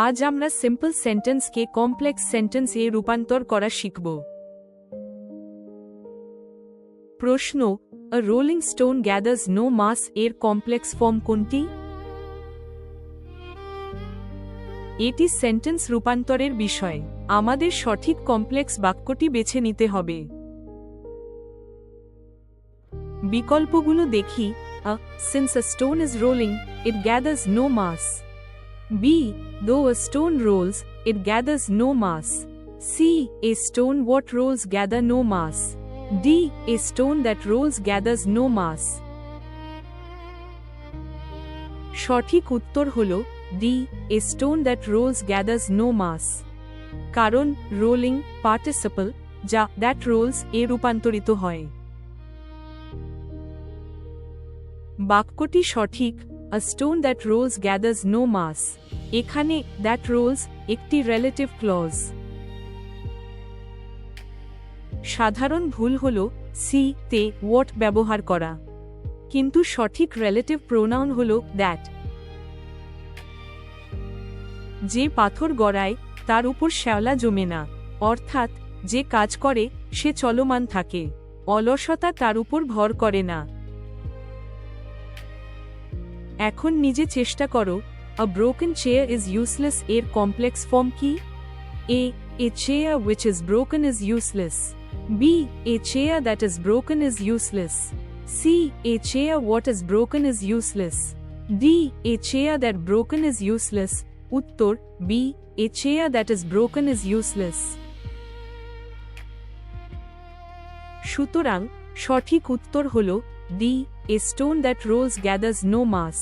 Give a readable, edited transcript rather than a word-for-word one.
আজ আমরা simple সেন্টেন্সকে complex সেন্টেন্সে রূপান্তর করা শিখব। প্রশ্ন, আ রোলিং স্টোন গ্যাদার্স নো মাস এর কমপ্লেক্স ফর্ম কোনটি? এটি সেন্টেন্স রূপান্তরের বিষয়। আমাদের সঠিক কমপ্লেক্স বাক্যটি বেছে নিতে হবে। বিকল্পগুলো দেখি। Since a stone is rolling, it gathers no mass. B. Though a stone rolls, it gathers no mass. C. A stone what rolls gather no mass. D. A stone that rolls gathers no mass. সঠিক উত্তর হল D. A stone that rolls gathers no mass. কারণ rolling participle যা that rolls এ রূপান্তরিত হয়। বাক্যটি সঠিক। A stone that rolls gathers no mass. এখানে that rolls একটি রিলেটিভ ক্লজ। সাধারণ ভুল হল সি তে what ব্যবহার করা, কিন্তু সঠিক রিলেটিভ প্রোনাউন হল that। যে পাথর গড়ায় তার উপর শ্যাওলা জমে না, অর্থাৎ যে কাজ করে সে চলমান থাকে, অলসতা তার উপর ভর করে না। এখন নিজে চেষ্টা করো। A broken chair is useless এর কমপ্লেক্স ফর্ম কি? A. A chair which is broken is useless. B. A chair that is broken is useless. C. A chair what is broken is useless. D. A chair that broken is useless. উত্তর B. A chair that is broken is useless. সুতরাং সঠিক উত্তর হল D. A stone that rolls gathers no mass.